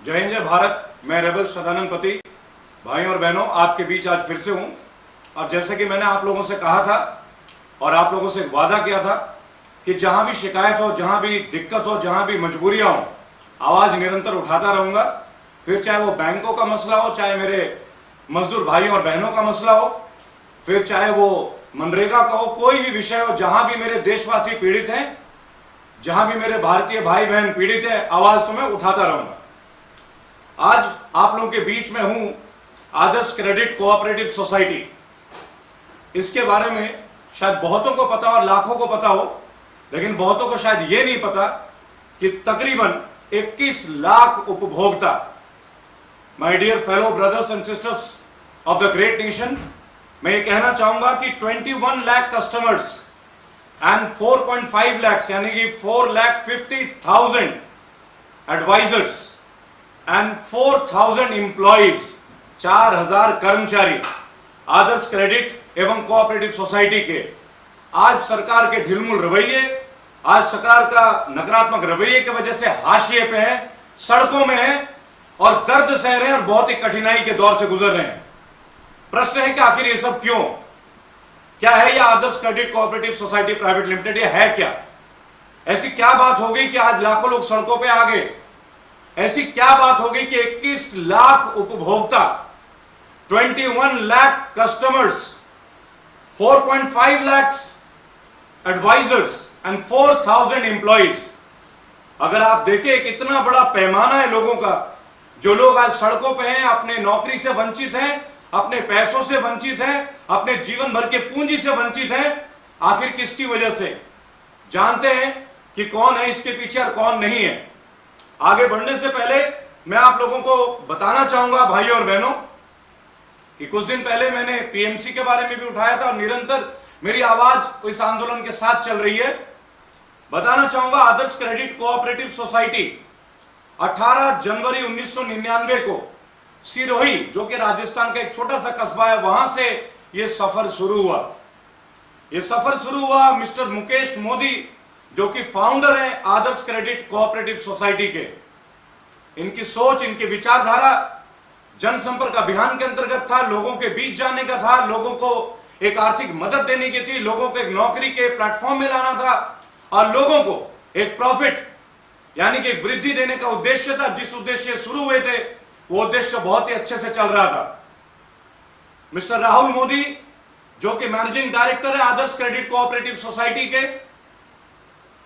जय हिंद जय भारत। मैं रेबल सदानंद पति, भाई और बहनों, आपके बीच आज फिर से हूं। और जैसे कि मैंने आप लोगों से कहा था और आप लोगों से वादा किया था कि जहां भी शिकायत हो, जहां भी दिक्कत हो, जहां भी मजबूरियां हो, आवाज निरंतर उठाता रहूंगा। फिर चाहे वो बैंकों का मसला हो, चाहे मेरे मजदूर भाई और बहनों का मसला हो, फिर चाहे वो मनरेगा का हो, कोई भी विषय हो, जहां भी मेरे देशवासी पीड़ित हैं, जहां भी मेरे भारतीय भाई बहन पीड़ित है, आवाज तो मैं उठाता रहूंगा। आज आप लोगों के बीच में हूं आदर्श क्रेडिट कोऑपरेटिव सोसाइटी। इसके बारे में शायद बहुतों को पता और लाखों को पता हो, लेकिन बहुतों को शायद यह नहीं पता कि तकरीबन 21 लाख उपभोक्ता, my dear fellow brothers and sisters of the great nation, मैं ये कहना चाहूंगा कि 21 लाख कस्टमर्स एंड 4.5 लाख यानी कि 4,50,000 एडवाइजर्स एंड 4,000 एम्प्लॉइज, 4,000 कर्मचारी आदर्श क्रेडिट एवं कोऑपरेटिव सोसाइटी के आज सरकार के ढिलमुल रवैये, आज सरकार का नकारात्मक रवैये की वजह से हाशिए पे हैं, सड़कों में हैं और दर्द सह रहे हैं और बहुत ही कठिनाई के दौर से गुजर रहे हैं। प्रश्न है कि आखिर ये सब क्यों? क्या है यह Adarsh Credit Cooperative Society Private Limited? ये है क्या? ऐसी क्या बात हो गई कि आज लाखों लोग सड़कों पे आ गए? ऐसी क्या बात हो गई कि 21 लाख उपभोक्ता, 21 lakh customers, 4.5 lakh advisors and 4,000 employees. अगर आप देखें एक इतना बड़ा पैमाना है लोगों का, जो लोग आज सड़कों पे हैं, अपने नौकरी से वंचित हैं, अपने पैसों से वंचित हैं, अपने जीवन भर के पूंजी से वंचित हैं। आखिर किसकी वजह से? जानते हैं कि कौन है इसके पीछे और कौन नहीं है। आगे बढ़ने से पहले मैं आप लोगों को बताना चाहूंगा भाइयों और बहनों कि कुछ दिन पहले मैंने पीएमसी के बारे में भी उठाया था और निरंतर मेरी आवाज इस आंदोलन के साथ चल रही है। बताना चाहूंगा आदर्श क्रेडिट कोऑपरेटिव सोसाइटी 18 जनवरी 1999 को सिरोही, जो कि राजस्थान का एक छोटा सा कस्बा है, वहां से यह सफर शुरू हुआ। यह सफर शुरू हुआ मिस्टर मुकेश मोदी, जो कि फाउंडर हैं आदर्श क्रेडिट कोऑपरेटिव सोसाइटी के। इनकी सोच, इनकी विचारधारा जनसंपर्क अभियान के अंतर्गत था, लोगों के बीच जाने का था, लोगों को एक आर्थिक मदद देने की थी, लोगों को एक नौकरी के प्लेटफॉर्म में लाना था और लोगों को एक प्रॉफिट यानी कि एक वृद्धि देने का उद्देश्य था। जिस उद्देश्य शुरू हुए थे वो उद्देश्य बहुत ही अच्छे से चल रहा था। मिस्टर राहुल मोदी, जो कि मैनेजिंग डायरेक्टर है आदर्श क्रेडिट कोऑपरेटिव सोसाइटी के,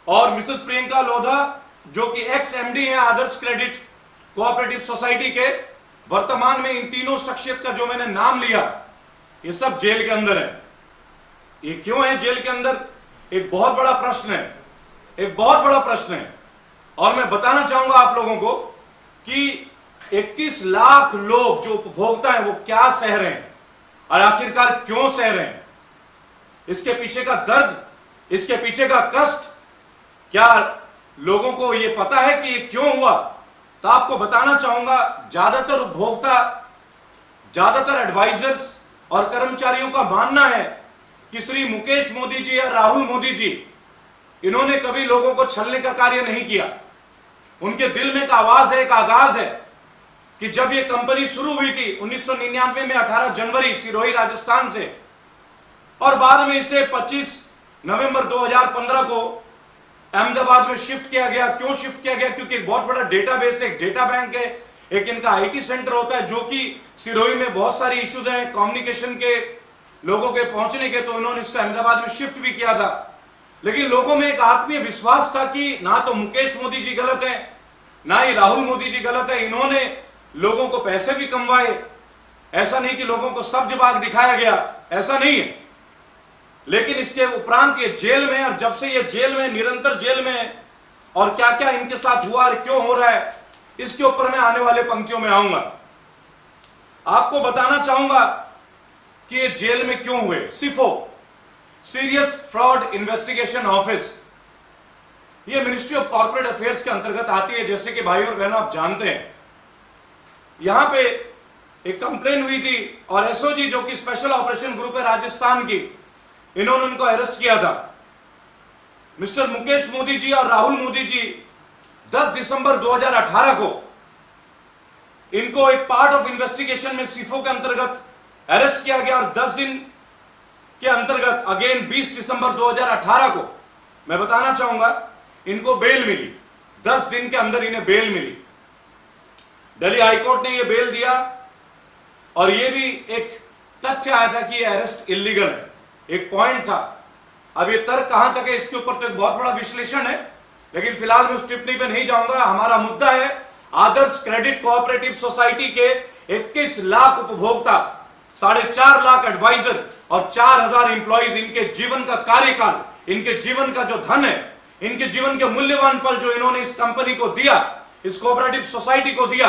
और मिसेस प्रियंका लोधा, जो कि एक्स एमडी है आदर्श क्रेडिट कोऑपरेटिव सोसाइटी के, वर्तमान में इन तीनों शख्सियत का जो मैंने नाम लिया, ये सब जेल के अंदर है। ये क्यों है जेल के अंदर? एक बहुत बड़ा प्रश्न है, एक बहुत बड़ा प्रश्न है। और मैं बताना चाहूंगा आप लोगों को कि 21 लाख लोग जो उपभोक्ता हैं वो क्या सह रहे हैं और आखिरकार क्यों सह रहे हैं, इसके पीछे का दर्द, इसके पीछे का कष्ट, क्या लोगों को यह पता है कि ये क्यों हुआ? तो आपको बताना चाहूंगा, ज्यादातर उपभोक्ता, ज्यादातर एडवाइजर्स और कर्मचारियों का मानना है कि श्री मुकेश मोदी जी या राहुल मोदी जी, इन्होंने कभी लोगों को छलने का कार्य नहीं किया। उनके दिल में एक आवाज है, एक आगाज है कि जब ये कंपनी शुरू हुई थी 1999 में 18 जनवरी सिरोही राजस्थान से, और बाद में इसे 25 नवंबर 2015 को अहमदाबाद में शिफ्ट किया गया। क्यों शिफ्ट किया गया? क्योंकि एक बहुत बड़ा डेटाबेस है, एक डेटा बैंक है, एक इनका आईटी सेंटर होता है, जो कि सिरोही में बहुत सारी इश्यूज हैं कम्युनिकेशन के, लोगों के पहुंचने के, तो इन्होंने इसको अहमदाबाद में शिफ्ट भी किया था। लेकिन लोगों में एक आत्मीय विश्वास था कि ना तो मुकेश मोदी जी गलत है, ना ही राहुल मोदी जी गलत है। इन्होंने लोगों को पैसे भी कमवाए, ऐसा नहीं कि लोगों को सब्ज बाग दिखाया गया, ऐसा नहीं है। लेकिन इसके उपरांत ये जेल में, और जब से ये जेल में, निरंतर जेल में है, और क्या क्या इनके साथ हुआ और क्यों हो रहा है, इसके ऊपर मैं आने वाले पंक्तियों में आऊंगा। आपको बताना चाहूंगा कि ये जेल में क्यों हुए। सिफो, सीरियस फ्रॉड इन्वेस्टिगेशन ऑफिस, ये मिनिस्ट्री ऑफ कॉर्पोरेट अफेयर्स के अंतर्गत आती है। जैसे कि भाई और बहनों आप जानते हैं, यहां पे एक कंप्लेन हुई थी और एसओजी, जो कि स्पेशल ऑपरेशन ग्रुप है राजस्थान की, इन्होंने उनको अरेस्ट किया था। मिस्टर मुकेश मोदी जी और राहुल मोदी जी 10 दिसंबर 2018 को इनको एक पार्ट ऑफ इन्वेस्टिगेशन में सीफो के अंतर्गत अरेस्ट किया गया और 10 दिन के अंतर्गत अगेन 20 दिसंबर 2018 को मैं बताना चाहूंगा इनको बेल मिली। 10 दिन के अंदर इन्हें बेल मिली। दिल्ली हाईकोर्ट ने यह बेल दिया और यह भी एक तथ्य आया था कि यह अरेस्ट इलीगल है, एक पॉइंट था। अब यह तर्क कहां तक है इसके ऊपर तो एक बहुत बड़ा विश्लेषण है, लेकिन फिलहाल मैं उस टिप्पणी पे नहीं जाऊंगा। हमारा मुद्दा है आदर्श क्रेडिट कोऑपरेटिव सोसाइटी के 21 लाख उपभोक्ता, 4.5 लाख एडवाइजर और 4000 इंप्लॉइज, इनके जीवन का कार्यकाल, इनके जीवन का जो धन है, इनके जीवन के मूल्यवान पल जो इन्होंने इस कंपनी को दिया, इस कोऑपरेटिव सोसाइटी को दिया,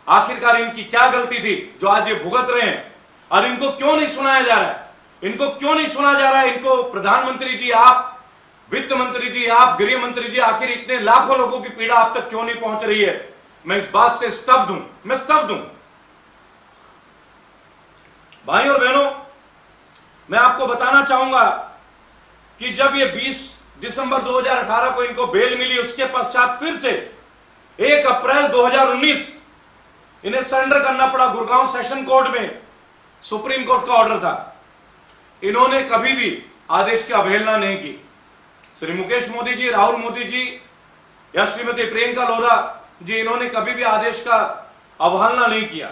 आखिरकार इनकी क्या गलती थी जो आज ये भुगत रहे हैं? और इनको क्यों नहीं सुनाया जा रहा है? इनको क्यों नहीं सुना जा रहा है? इनको प्रधानमंत्री जी, आप वित्त मंत्री जी, आप गृह मंत्री जी, आखिर इतने लाखों लोगों की पीड़ा आप तक क्यों नहीं पहुंच रही है? मैं इस बात से स्तब्ध हूं, मैं स्तब्ध हूं। भाई और बहनों, मैं आपको बताना चाहूंगा कि जब ये 20 दिसंबर 2018 को इनको बेल मिली, उसके पश्चात फिर से 1 अप्रैल 2019 इन्हें सरेंडर करना पड़ा। गुड़गांव सेशन कोर्ट में सुप्रीम कोर्ट का ऑर्डर था। इन्होंने कभी भी आदेश की अवहेलना नहीं की। श्री मुकेश मोदी जी, राहुल मोदी जी या श्रीमती प्रियंका लोधा जी, इन्होंने कभी भी आदेश का अवहेलना नहीं किया।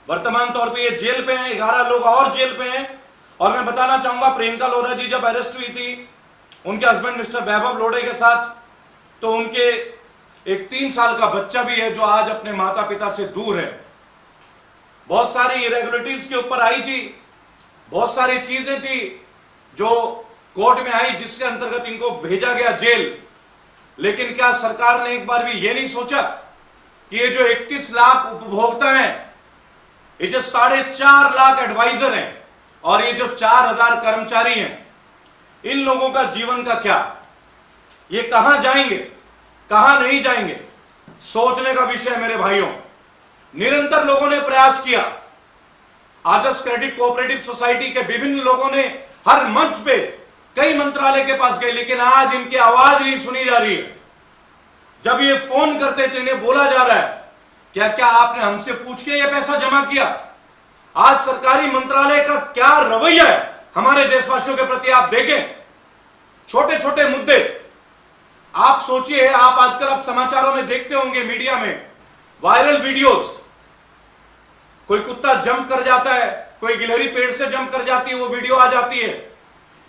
वर्तमान तौर पे ये जेल पे हैं, 11 लोग और जेल पे हैं। और मैं बताना चाहूंगा, प्रियंका लोधा जी जब अरेस्ट हुई थी उनके हस्बैंड मिस्टर वैभव लोढ़े के साथ, तो उनके एक 3 साल का बच्चा भी है जो आज अपने माता पिता से दूर है। बहुत सारी इरेगुलरिटीज के ऊपर आई थी, बहुत सारी चीजें थी जो कोर्ट में आई, जिसके अंतर्गत इनको भेजा गया जेल। लेकिन क्या सरकार ने एक बार भी ये नहीं सोचा कि ये जो 21 लाख उपभोक्ता हैं, ये जो 4.5 लाख एडवाइजर हैं और ये जो 4000 कर्मचारी हैं, इन लोगों का जीवन का क्या? ये कहां जाएंगे, कहां नहीं जाएंगे? सोचने का विषय है मेरे भाइयों। निरंतर लोगों ने प्रयास किया, आदर्श क्रेडिट कोऑपरेटिव सोसाइटी के विभिन्न लोगों ने हर मंच पे कई मंत्रालय के पास गए, लेकिन आज इनकी आवाज नहीं सुनी जा रही है। जब ये फोन करते थे, इन्हें बोला जा रहा है क्या क्या आपने हमसे पूछ के ये पैसा जमा किया? आज सरकारी मंत्रालय का क्या रवैया है हमारे देशवासियों के प्रति आप देखें। छोटे छोटे मुद्दे आप सोचिए, आप आजकल आप समाचारों में देखते होंगे, मीडिया में वायरल वीडियोस, कोई कुत्ता जंप कर जाता है, कोई गिलहरी पेड़ से जंप कर जाती है, वो वीडियो आ जाती है।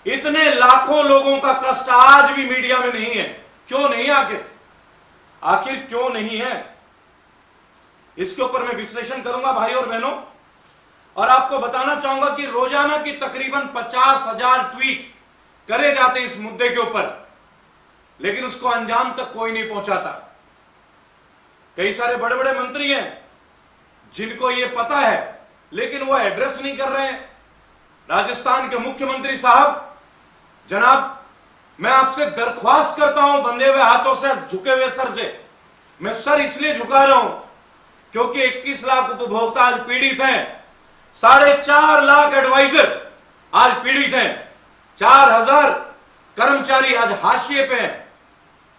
इतने लाखों लोगों का कष्ट आज भी मीडिया में नहीं है। क्यों नहीं? आखिर क्यों नहीं है? इसके ऊपर मैं विश्लेषण करूंगा भाई और बहनों, और आपको बताना चाहूंगा कि रोजाना की तकरीबन 50,000 ट्वीट करे जाते इस मुद्दे के ऊपर, लेकिन उसको अंजाम तक कोई नहीं पहुंचाता। कई सारे बड़े बड़े मंत्री हैं जिनको यह पता है, लेकिन वो एड्रेस नहीं कर रहे हैं। राजस्थान के मुख्यमंत्री साहब, जनाब, मैं आपसे दरख्वास्त करता हूं बंधे हुए हाथों से, झुके हुए सर से। मैं सर इसलिए झुका रहा हूं क्योंकि 21 लाख उपभोक्ता आज पीड़ित हैं, 4.5 लाख एडवाइजर आज पीड़ित हैं, 4000 कर्मचारी आज हाशिए पे हैं।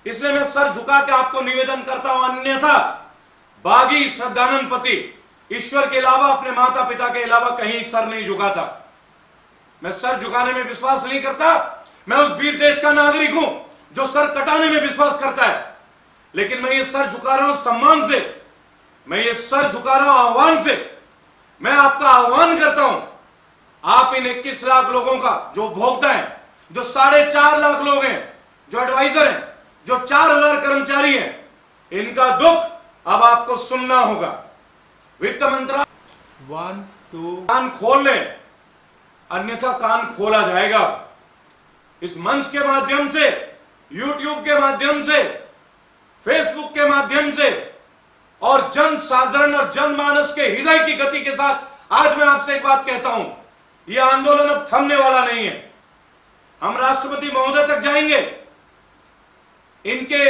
इसलिए मैं सर झुका के आपको निवेदन करता हूं, अन्यथा बागी श्रद्धानंद पति ईश्वर के अलावा, अपने माता पिता के अलावा कहीं सर नहीं झुकाता। मैं सर झुकाने में विश्वास नहीं करता। मैं उस वीर देश का नागरिक हूं जो सर कटाने में विश्वास करता है, लेकिन मैं ये सर झुका रहा हूं सम्मान से, मैं ये सर झुका रहा हूं आह्वान से। मैं आपका आह्वान करता हूं, आप इन 21 लाख लोगों का जो उपभोक्ता है, जो 4.5 लाख लोग हैं, जो एडवाइजर हैं, जो 4000 कर्मचारी हैं, इनका दुख अब आपको सुनना होगा। वित्त मंत्रालय 1 2 कान खोल लें, अन्यथा कान खोला जाएगा। इस मंच के माध्यम से, यूट्यूब के माध्यम से, फेसबुक के माध्यम से और जन साधारण और जनमानस के हृदय की गति के साथ आज मैं आपसे एक बात कहता हूं, यह आंदोलन अब थमने वाला नहीं है। हम राष्ट्रपति महोदय तक जाएंगे। इनके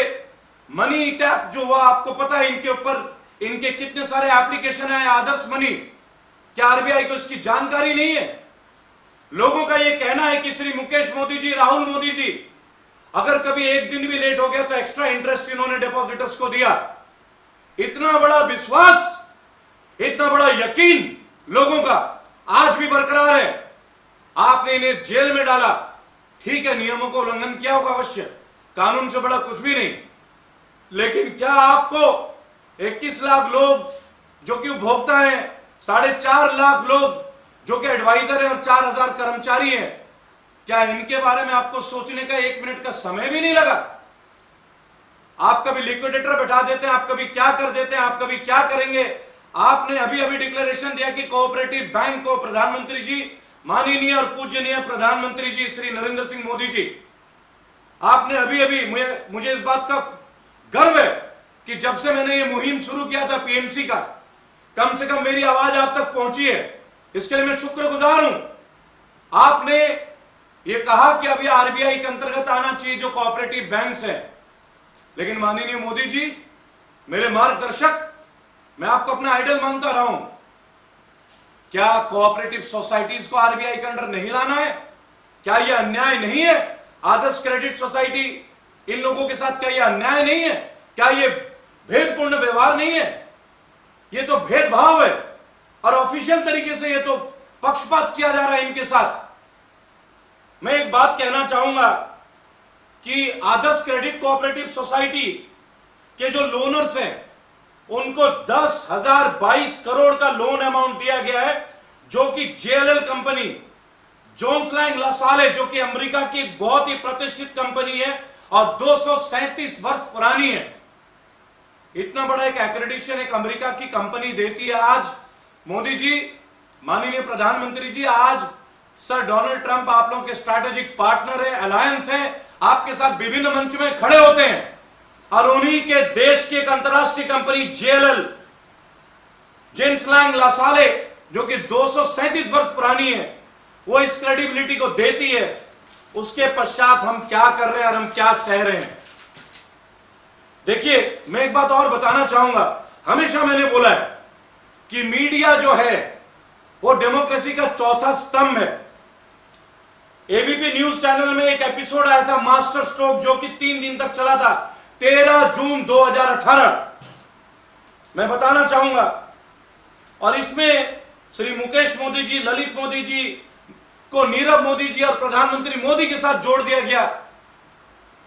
मनी टैप जो हुआ, आपको पता है इनके ऊपर इनके कितने सारे एप्लीकेशन है, आदर्श मनी। क्या आरबीआई को इसकी जानकारी नहीं है? लोगों का यह कहना है कि श्री मुकेश मोदी जी, राहुल मोदी जी, अगर कभी एक दिन भी लेट हो गया तो एक्स्ट्रा इंटरेस्ट इन्होंने डिपॉजिटर्स को दिया। इतना बड़ा विश्वास इतना बड़ा यकीन लोगों का आज भी बरकरार है। आपने इन्हें जेल में डाला, ठीक है, नियमों का उल्लंघन किया होगा अवश्य, कानून से बड़ा कुछ भी नहीं, लेकिन क्या आपको 21 लाख लोग जो कि उपभोक्ता हैं, 4.5 लाख लोग जो कि एडवाइजर हैं और 4000 कर्मचारी हैं, क्या इनके बारे में आपको सोचने का 1 मिनट का समय भी नहीं लगा? आप कभी लिक्विडेटर बैठा देते हैं, आप कभी क्या कर देते हैं, आप कभी क्या करेंगे। आपने अभी अभी डिक्लेरेशन दिया कि कोऑपरेटिव बैंक को प्रधानमंत्री जी, माननीय और पूजनीय प्रधानमंत्री जी श्री नरेंद्र सिंह मोदी जी, आपने अभी अभी, मुझे इस बात का गर्व है कि जब से मैंने ये मुहिम शुरू किया था पीएमसी का, कम से कम मेरी आवाज आप तक पहुंची है, इसके लिए मैं शुक्रगुजार हूं। आपने ये कहा कि अभी आरबीआई के अंतर्गत आना चाहिए जो कोऑपरेटिव बैंक्स हैं, लेकिन माननीय मोदी जी, मेरे मार्गदर्शक, मैं आपको अपना आइडल मानता रहा हूं, क्या कोऑपरेटिव सोसाइटीज को आरबीआई के अंडर नहीं लाना है? क्या यह अन्याय नहीं है? आदर्श क्रेडिट सोसाइटी, इन लोगों के साथ क्या यह अन्याय नहीं है? क्या यह भेदपूर्ण व्यवहार नहीं है? यह तो भेदभाव है और ऑफिशियल तरीके से यह तो पक्षपात किया जा रहा है इनके साथ। मैं एक बात कहना चाहूंगा कि आदर्श क्रेडिट कोऑपरेटिव सोसाइटी के जो लोनर्स हैं उनको 10,022 करोड़ का लोन अमाउंट दिया गया है, जो कि जेएलएल कंपनी, जोन्स लैंग लासाले, जो कि अमेरिका की बहुत ही प्रतिष्ठित कंपनी है और 237 वर्ष पुरानी है। इतना बड़ा एक एक्रेडिटेशन एक अमेरिका की कंपनी देती है। आज मोदी जी, माननीय प्रधानमंत्री जी, आज सर डोनाल्ड ट्रंप आप लोगों के स्ट्रैटेजिक पार्टनर है, अलायंस है, आपके साथ विभिन्न मंच में खड़े होते हैं और उन्हीं के देश की एक अंतरराष्ट्रीय कंपनी जेएलएल, जोन्स लैंग लासाले, जो कि 237 वर्ष पुरानी है, वो इस क्रेडिबिलिटी को देती है। उसके पश्चात हम क्या कर रहे हैं और हम क्या सह रहे हैं। देखिए, मैं एक बात और बताना चाहूंगा, हमेशा मैंने बोला है कि मीडिया जो है वो डेमोक्रेसी का चौथा स्तंभ है। एबीपी न्यूज चैनल में एक एपिसोड आया था मास्टर स्ट्रोक, जो कि 3 दिन तक चला था, 13 जून 2018। मैं बताना चाहूंगा, और इसमें श्री मुकेश मोदी जी, ललित मोदी जी को नीरव मोदी जी और प्रधानमंत्री मोदी के साथ जोड़ दिया गया।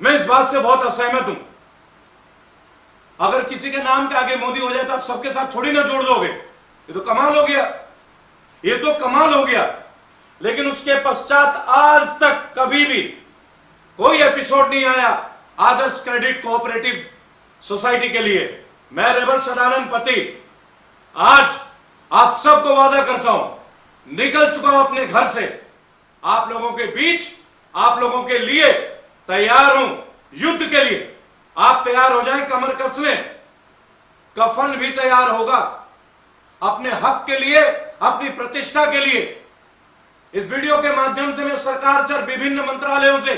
मैं इस बात से बहुत असहमत हूं। अगर किसी के नाम के आगे मोदी हो जाए तो आप सबके साथ थोड़ी ना जोड़ दोगे, ये तो कमाल हो गया, ये तो कमाल हो गया। लेकिन उसके पश्चात आज तक कभी भी कोई एपिसोड नहीं आया आदर्श क्रेडिट कोऑपरेटिव सोसाइटी के लिए। मैं रेबल सदानंद पति आज आप सबको वादा करता हूं, निकल चुका हूं अपने घर से, आप लोगों के बीच, आप लोगों के लिए तैयार हूं युद्ध के लिए। आप तैयार हो जाएं, कमर कस लें, कफन भी तैयार होगा अपने हक के लिए, अपनी प्रतिष्ठा के लिए। इस वीडियो के माध्यम से मैं सरकार से, विभिन्न मंत्रालयों से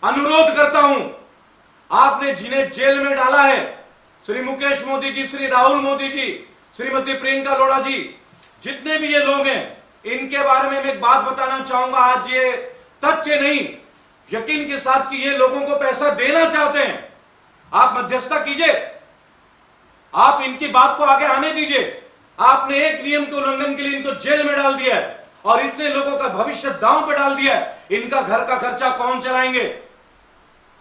अनुरोध करता हूं, आपने जिन्हें जेल में डाला है, श्री मुकेश मोदी जी, श्री राहुल मोदी जी, श्रीमती प्रियंका लोढ़ा जी, जितने भी ये लोग हैं, इनके बारे में मैं एक बात बताना चाहूंगा। आज ये तथ्य नहीं, यकीन के साथ कि ये लोगों को पैसा देना चाहते हैं। आप मध्यस्थता कीजिए, आप इनकी बात को आगे आने दीजिए। आपने एक नियम के उल्लंघन के लिए इनको जेल में डाल दिया है और इतने लोगों का भविष्य दांव पर डाल दिया है। इनका घर का खर्चा कौन चलाएंगे?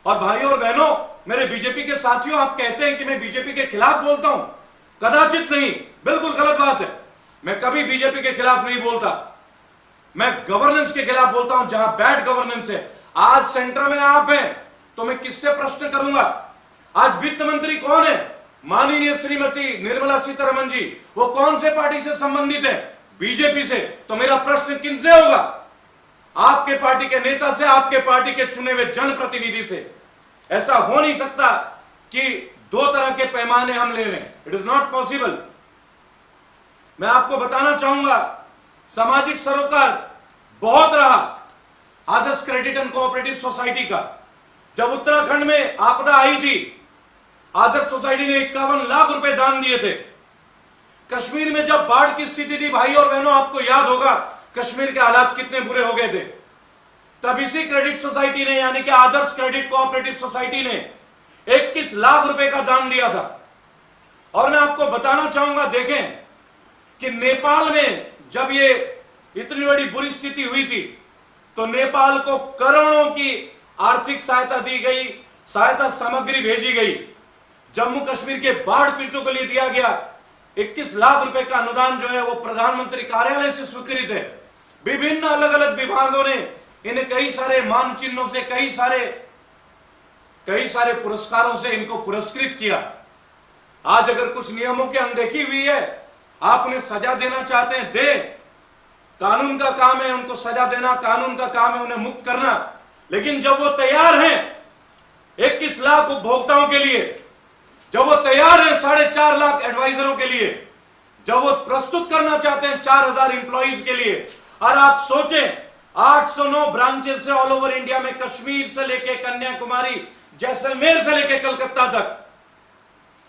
और भाइयों और बहनों, मेरे बीजेपी के साथियों, आप कहते हैं कि मैं बीजेपी के खिलाफ बोलता हूं, कदाचित नहीं, बिल्कुल गलत बात है। मैं कभी बीजेपी के खिलाफ नहीं बोलता, मैं गवर्नेंस के खिलाफ बोलता हूं, जहां बैड गवर्नेंस है। आज सेंटर में आप हैं तो मैं किससे प्रश्न करूंगा? आज वित्त मंत्री कौन है? माननीय श्रीमती निर्मला सीतारमण जी। वो कौन से पार्टी से संबंधित है? बीजेपी से। तो मेरा प्रश्न किनसे होगा? आपके पार्टी के नेता से, आपके पार्टी के चुने हुए जनप्रतिनिधि से। ऐसा हो नहीं सकता कि दो तरह के पैमाने हम ले लें। It is not possible. मैं आपको बताना चाहूंगा, सामाजिक सरोकार बहुत रहा आदर्श क्रेडिट एंड कोऑपरेटिव सोसाइटी का। जब उत्तराखंड में आपदा आई थी, आदर्श सोसाइटी ने 51 लाख रुपए दान दिए थे। कश्मीर में जब बाढ़ की स्थिति थी, भाई और बहनों, आपको याद होगा कश्मीर के हालात कितने बुरे हो गए थे। तब इसी क्रेडिट सोसाइटी ने, यानी कि आदर्श क्रेडिट कोऑपरेटिव सोसाइटी ने 21 लाख रुपए का दान दिया था। और मैं आपको बताना चाहूंगा, देखें कि नेपाल में जब ये इतनी बड़ी बुरी स्थिति हुई थी तो नेपाल को करोड़ों की आर्थिक सहायता दी गई, सहायता सामग्री भेजी गई। जम्मू कश्मीर के बाढ़ पीड़ितों के लिए दिया गया 21 लाख रुपए का अनुदान जो है वो प्रधानमंत्री कार्यालय से स्वीकृत है। विभिन्न अलग अलग विभागों ने इन्हें कई सारे मान चिन्हों से, कई सारे पुरस्कारों से इनको पुरस्कृत किया। आज अगर कुछ नियमों की अनदेखी हुई है, आप उन्हें सजा देना चाहते हैं, दे। कानून का काम है उनको सजा देना, कानून का काम है उन्हें मुक्त करना। लेकिन जब वो तैयार हैं 21 लाख उपभोक्ताओं के लिए, जब वो तैयार हैं 4.5 लाख एडवाइजरों के लिए, जब वो प्रस्तुत करना चाहते हैं 4000 इंप्लॉइज के लिए, और आप सोचें 809 ब्रांचेस से ऑल ओवर इंडिया में, कश्मीर से लेके कन्याकुमारी, जैसलमेर से लेके कलकत्ता तक,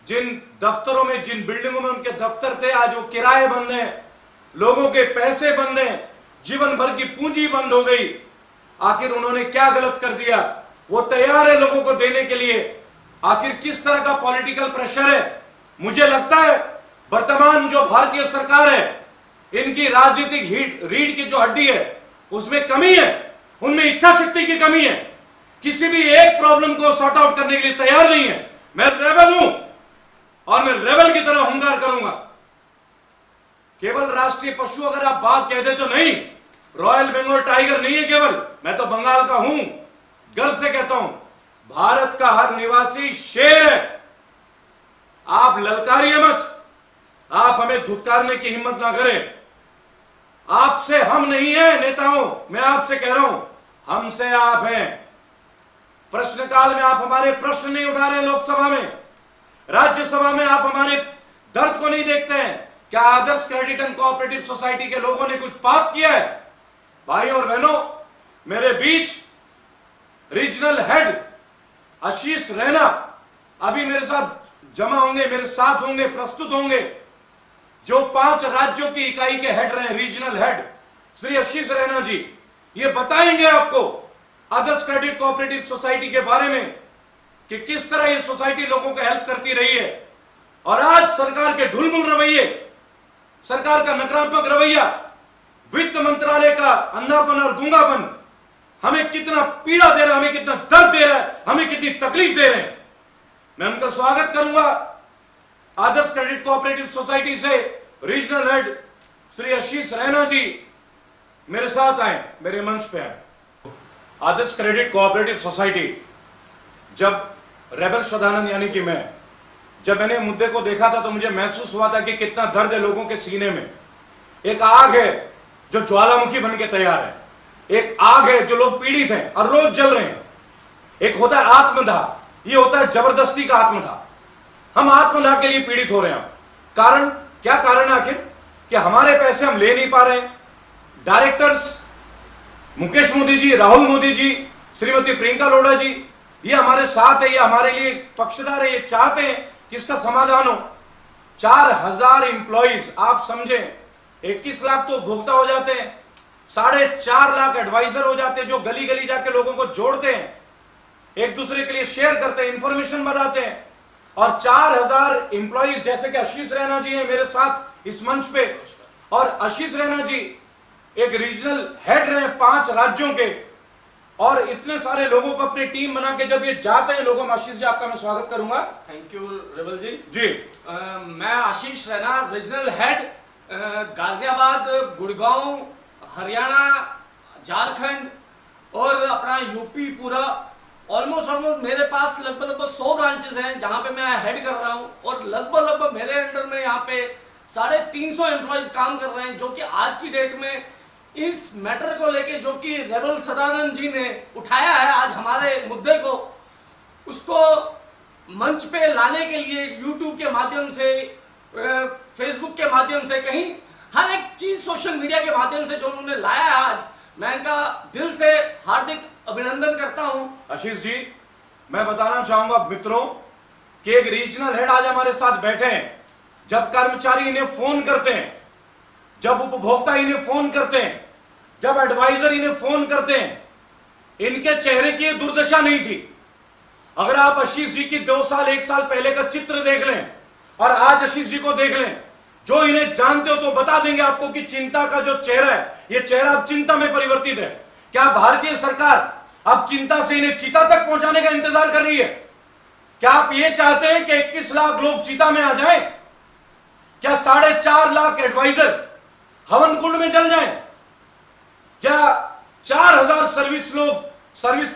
जिन दफ्तरों में, जिन बिल्डिंगों में उनके दफ्तर थे, आज वो किराए बंद हैं, लोगों के पैसे बंद हैं, जीवन भर की पूंजी बंद हो गई। आखिर उन्होंने क्या गलत कर दिया? वो तैयार है लोगों को देने के लिए। आखिर किस तरह का पॉलिटिकल प्रेशर है? मुझे लगता है वर्तमान जो भारतीय सरकार है, इनकी राजनीतिक रीढ़ की जो हड्डी है उसमें कमी है, उनमें इच्छा शक्ति की कमी है। किसी भी एक प्रॉब्लम को सॉर्ट आउट करने के लिए तैयार नहीं है। मैं रेबल हूं और मैं रेबल की तरह हुंकार करूंगा। केवल राष्ट्रीय पशु अगर आप बाघ कह दे तो नहीं, रॉयल बंगाल टाइगर नहीं है केवल, मैं तो बंगाल का हूं, गर्व से कहता हूं। भारत का हर निवासी शेर है। आप ललकारिए मत, आप हमें धुतकारने की हिम्मत ना करें। आपसे हम नहीं है नेताओं, मैं आपसे कह रहा हूं, हमसे आप हैं। प्रश्नकाल में आप हमारे प्रश्न नहीं उठा रहे, लोकसभा में, राज्यसभा में आप हमारे दर्द को नहीं देखते हैं। क्या आदर्श क्रेडिट एंड कोऑपरेटिव सोसाइटी के लोगों ने कुछ पाप किया है? भाइयों और बहनों, मेरे बीच रीजनल हेड आशीष रैना अभी मेरे साथ जमा होंगे, मेरे साथ होंगे, प्रस्तुत होंगे, जो 5 राज्यों की इकाई के हेड रहे, रीजनल हेड श्री आशीष रैना जी। ये बताएंगे आपको आदर्श क्रेडिट कोऑपरेटिव सोसाइटी के बारे में कि किस तरह ये सोसाइटी लोगों को हेल्प करती रही है। और आज सरकार के ढुलमुल रवैये, सरकार का नकारात्मक रवैया, वित्त मंत्रालय का अंधापन और गूंगापन हमें कितना पीड़ा दे रहा है, हमें कितना दर्द दे रहा है, हमें कितनी तकलीफ दे रहे हैं। मैं उनका स्वागत करूंगा। आदर्श क्रेडिट कोऑपरेटिव सोसाइटी से रीजनल हेड श्री आशीष रैना जी मेरे साथ आए, मेरे मंच पे आए। आदर्श क्रेडिट कोऑपरेटिव सोसाइटी, जब रेबल सदानंद यानी कि जब मैंने मुद्दे को देखा था तो मुझे महसूस हुआ था कि कितना दर्द है लोगों के सीने में। एक आग है जो ज्वालामुखी बन के तैयार है, एक आग है जो लोग पीड़ित हैं और रोज जल रहे हैं। एक होता है आत्मदाह, ये होता है जबरदस्ती का आत्मदाह। हम आत्मदाह के लिए पीड़ित हो रहे हैं। कारण क्या? कारण है आखिर कि हमारे पैसे हम ले नहीं पा रहे हैं। डायरेक्टर्स मुकेश मोदी जी, राहुल मोदी जी, श्रीमती प्रियंका लोढ़ा जी, ये हमारे साथ है, ये हमारे लिए पक्षधर है, ये चाहते हैं कि इसका समाधान हो। 4000 इंप्लॉइज, आप समझें, 21 लाख तो उपभोक्ता हो जाते हैं, 4.5 लाख एडवाइजर हो जाते हैं जो गली गली जाके लोगों को जोड़ते हैं, एक दूसरे के लिए शेयर करते हैं, इंफॉर्मेशन बताते हैं। और 4000 इंप्लॉइज जैसे कि आशीष रैना जी हैं मेरे साथ इस मंच पे, और आशीष रैना जी एक रीजनल हेड रहे 5 राज्यों के, और इतने सारे लोगों को अपनी टीम बना के जब ये जाते हैं लोगों में। आशीष जी, आपका मैं स्वागत करूंगा। थैंक यू रेबल जी। जी मैं आशीष रैना, रीजनल हेड गाजियाबाद, गुड़गांव, हरियाणा, झारखंड और अपना यूपी पूरा। ऑलमोस्ट मेरे पास लगभग 100 ब्रांचेस हैं जहां पे मैं हेड कर रहा हूं, और लगभग मेरे अंडर में यहाँ पे 350 एम्प्लॉइज काम कर रहे हैं, जो कि आज की डेट में इस मैटर को लेके जो कि रेबल सदानंद जी ने उठाया है आज हमारे मुद्दे को, उसको मंच पे लाने के लिए यूट्यूब के माध्यम से, फेसबुक के माध्यम से, कहीं हर एक चीज सोशल मीडिया के माध्यम से जो उन्होंने लाया है आज, मैं इनका दिल से हार्दिक अभिनंदन करता हूं। आशीष जी, मैं बताना चाहूंगा मित्रों कि एक रीजनल हेड आज हमारे साथ बैठे हैं। जब कर्मचारी इन्हें फोन करते हैं, जब उपभोक्ता इन्हें फोन करते हैं, जब एडवाइजर इन्हें फोन करते हैं, इनके चेहरे की दुर्दशा नहीं थी। अगर आप आशीष जी की 2 साल 1 साल पहले का चित्र देख लें और आज आशीष जी को देख लें, जो इन्हें जानते हो तो बता देंगे आपको कि चिंता का जो चेहरा है, ये चेहरा अब चिंता में परिवर्तित है। क्या भारतीय सरकार अब चिंता से इन्हें चिता तक पहुंचाने का इंतजार कर रही है? क्या आप ये चाहते हैं कि 21 लाख लोग चिता में आ जाएं? क्या 4.5 लाख एडवाइजर हवन कुंड में जल जाएं? क्या 4000 सर्विस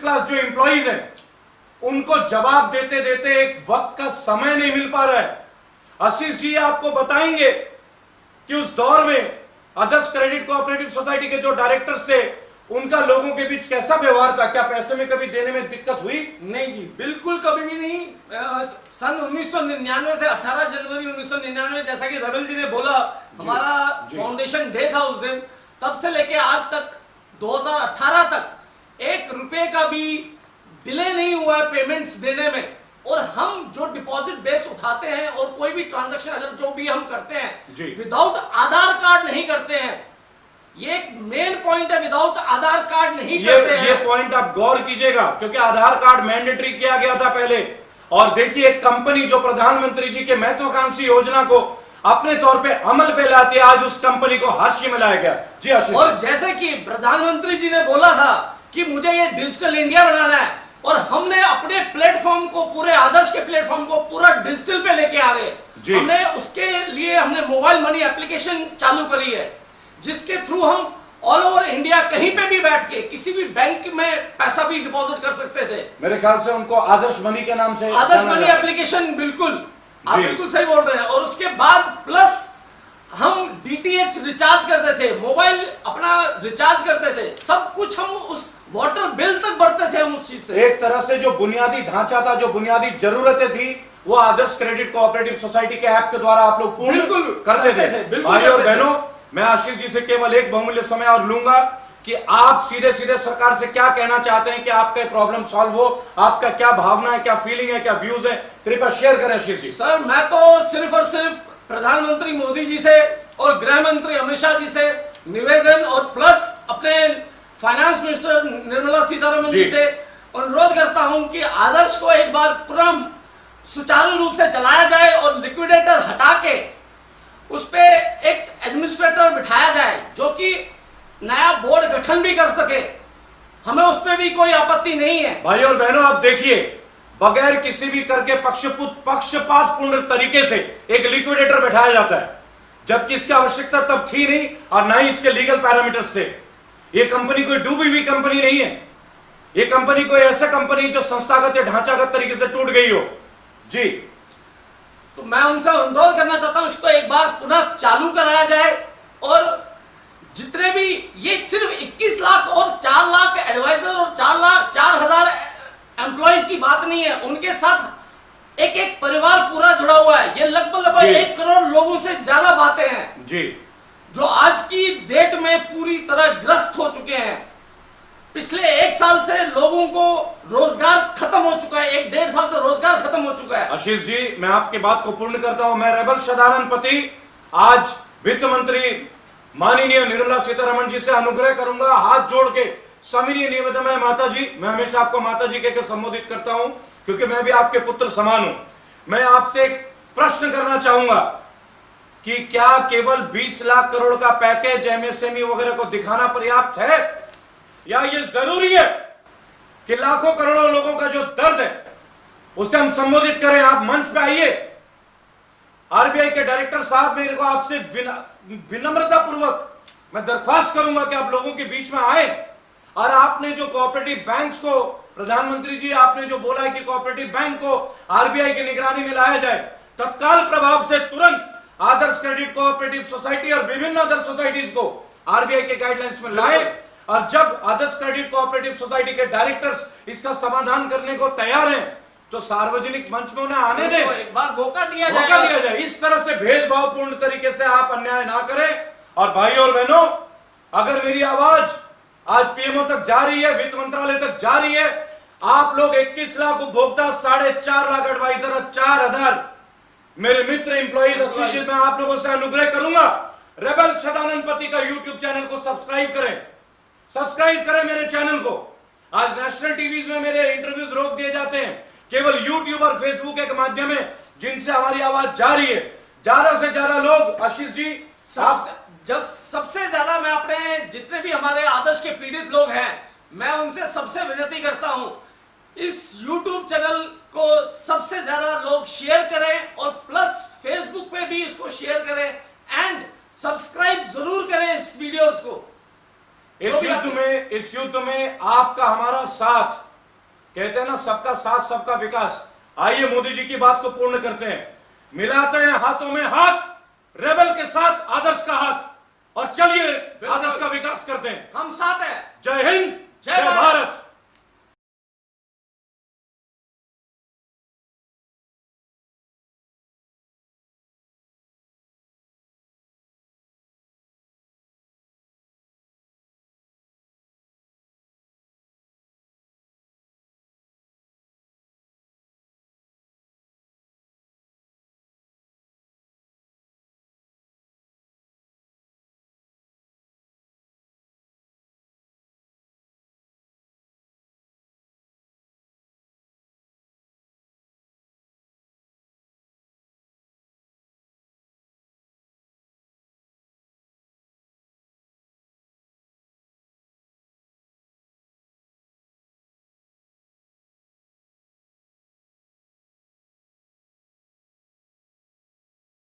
क्लास जो एम्प्लॉइज हैं उनको जवाब देते देते एक वक्त का समय नहीं मिल पा रहा है? आशीष जी आपको बताएंगे कि उस दौर में आदर्श क्रेडिट कोऑपरेटिव सोसाइटी के जो डायरेक्टर्स थे उनका लोगों के बीच कैसा व्यवहार था? क्या पैसे में कभी देने में दिक्कत हुई? नहीं जी, बिल्कुल कभी भी नहीं। सन 1999 से 18 जनवरी 1999, जैसा कि रविल जी ने बोला, हमारा फाउंडेशन डे था उस दिन, तब से लेके आज तक 2018 तक 1 रुपए का भी डिले नहीं हुआ है पेमेंट्स देने में। और हम जो डिपॉजिट बेस उठाते हैं और कोई भी ट्रांजैक्शन अगर जो भी हम करते हैं विदाउट आधार कार्ड नहीं करते हैं। ये एक मेन पॉइंट है, विदाउट आधार कार्ड नहीं करते हैं। ये पॉइंट आप गौर कीजिएगा, क्योंकि आधार कार्ड मैंडेटरी किया गया था पहले। और देखिए, एक कंपनी जो प्रधानमंत्री जी के महत्वाकांक्षी योजना को अपने तौर पे अमल पे लाती है, आज उस कंपनी को हाशिए में लाया गया। जी आशीष। और जैसे कि प्रधानमंत्री जी ने बोला था कि मुझे ये डिजिटल इंडिया बनाना है, और हमने अपने प्लेटफॉर्म को, पूरे आदर्श के प्लेटफॉर्म को पूरा डिजिटल पे लेके आ रहे हैं। हमने उसके लिए हमने मोबाइल मनी एप्लीकेशन चालू करी है, जिसके थ्रू हम ऑल ओवर इंडिया कहीं पे भी बैठ के किसी भी बैंक में पैसा भी डिपॉजिट कर सकते थे। मेरे ख्याल से उनको आदर्श मनी के नाम से, आदर्श मनी एप्लीकेशन, बिल्कुल आप बिल्कुल सही बोल रहे हैं। और उसके बाद प्लस हम डीटीएच रिचार्ज करते थे, मोबाइल अपना रिचार्ज करते थे, सब कुछ हम उस वाटर बिल तक भरते थे हम उस चीज से। एक तरह से जो बुनियादी ढांचा था, जो बुनियादी जरूरतें थी, वो आदर्श क्रेडिट कोऑपरेटिव सोसाइटी के ऐप के द्वारा आप लोग पूर्ण करते थे। भाई और बहनों, मैं आशीष जी से केवल एक बहुमूल्य समय और लूंगा कि आप सीधे सीधे सरकार से क्या कहना चाहते हैं कि आपका प्रॉब्लम सॉल्व हो, आपका क्या भावना है, क्या फीलिंग है, क्या व्यूज है, कृपया शेयर करें आशीष जी। सर, मैं तो सिर्फ और सिर्फ प्रधानमंत्री मोदी जी से और गृह मंत्री अमित शाह जी से निवेदन, और प्लस अपने फाइनेंस मिनिस्टर निर्मला सीतारमण जी से अनुरोध करता हूं कि आदर्श को एक बार पूरा सुचारू रूप से चलाया जाए और लिक्विडेटर हटा के उस पे एक एडमिनिस्ट्रेटर बिठाया जाए जो कि नया बोर्ड गठन भी कर सके। हमें उस पे भी कोई आपत्ति नहीं है। भाई और बहनों, आप देखिए, बगैर किसी भी करके पक्षपातपूर्ण तरीके से एक लिक्विडेटर बैठाया जाता है, जबकि इसकी आवश्यकता तब थी नहीं और ना ही इसके लीगल पैरामीटर्स थे। ये कंपनी कोई डूबी हुई कंपनी नहीं है, ये कंपनी कोई ऐसा कंपनी जो संस्थागत या ढांचागत तरीके से टूट गई हो। जी, तो मैं उनसे अनुरोध करना चाहता हूं, इसको एक बार पुनः चालू कराया जाए। और जितने भी, ये सिर्फ 21 लाख और 4 लाख एडवाइजर और 4,000 एम्प्लॉइज की बात नहीं है, उनके साथ एक एक परिवार पूरा जुड़ा हुआ है। ये लगभग 1 करोड़ लोगों से ज्यादा बातें हैं जी, जो आज की डेट में पूरी तरह ग्रस्त हो चुके हैं। पिछले 1 साल से लोगों को रोजगार खत्म हो चुका है, 1-1.5 साल से रोजगार खत्म हो चुका है। आशीष जी, मैं आपकी बात को पूर्ण करता हूं। मैं रेबल सदानंद पति आज वित्त मंत्री माननीय निर्मला सीतारमण जी से अनुग्रह करूंगा, हाथ जोड़ के सविनय निवेदन है, माता जी, मैं हमेशा आपको माता जी कहकर संबोधित करता हूं क्योंकि मैं भी आपके पुत्र समान हूं। मैं आपसे एक प्रश्न करना चाहूंगा कि क्या केवल 20 लाख करोड़ का पैकेज एमएसएमई वगैरह को दिखाना पर्याप्त है, या ये जरूरी है कि लाखों करोड़ों लोगों का जो दर्द है उसे हम संबोधित करें? आप मंच पे आइए। आरबीआई के डायरेक्टर साहब, मेरे को आपसे विनम्रता पूर्वक मैं दरख्वास्त करूंगा कि आप लोगों के बीच में आए और आपने जो कोऑपरेटिव बैंक्स को, प्रधानमंत्री जी आपने जो बोला है कि कोऑपरेटिव बैंक को आरबीआई की निगरानी में लाया जाए, तत्काल प्रभाव से तुरंत आदर्श क्रेडिट कोऑपरेटिव सोसाइटी और विभिन्न अदर सोसाइटीज को आरबीआई के गाइडलाइंस में लाए। और जब आदर्श क्रेडिट कोऑपरेटिव सोसाइटी के डायरेक्टर्स इसका समाधान करने को तैयार हैं तो सार्वजनिक मंच में उन्हें आने दें, एक बार मौका दिया जाए। इस तरह से भेदभावपूर्ण तरीके से आप अन्याय ना करें। और भाई और बहनों, अगर मेरी आवाज आज पीएमओ तक जा रही है, वित्त मंत्रालय तक जा रही है, आप लोग 21 लाख उपभोक्ता, 4.5 लाख एडवाइजर और 4,000 मेरे मित्र एम्प्लॉइज, अच्छी चीज मैं आप लोगों से अनुग्रह करूंगा, रेबल सदानंद पति का यूट्यूब चैनल को सब्सक्राइब करें मेरे चैनल को। आज नेशनल टीवीज में मेरे इंटरव्यूज रोक दिए जाते हैं, केवल यूट्यूब और फेसबुक के माध्यम में जिनसे हमारी आवाज जा रही है, ज्यादा से ज्यादा लोग, आशीष जी आप सबसे ज्यादा मैं अपने जितने भी हमारे आदर्श के पीड़ित लोग हैं, मैं उनसे सबसे विनती करता हूं, इस YouTube चैनल को सबसे ज्यादा लोग शेयर करें और प्लस फेसबुक पे भी इसको शेयर करें एंड सब्सक्राइब जरूर करें इस वीडियोस को। इस युद्ध में आपका हमारा साथ, कहते हैं ना सबका साथ सबका विकास। आइए मोदी जी की बात को पूर्ण करते हैं, मिलाते हैं हाथों में हाथ, रेबल के साथ आदर्श का हाथ, और चलिए आदर्श का विकास करते हैं। हम साथ हैं। जय हिंद, जय भारत।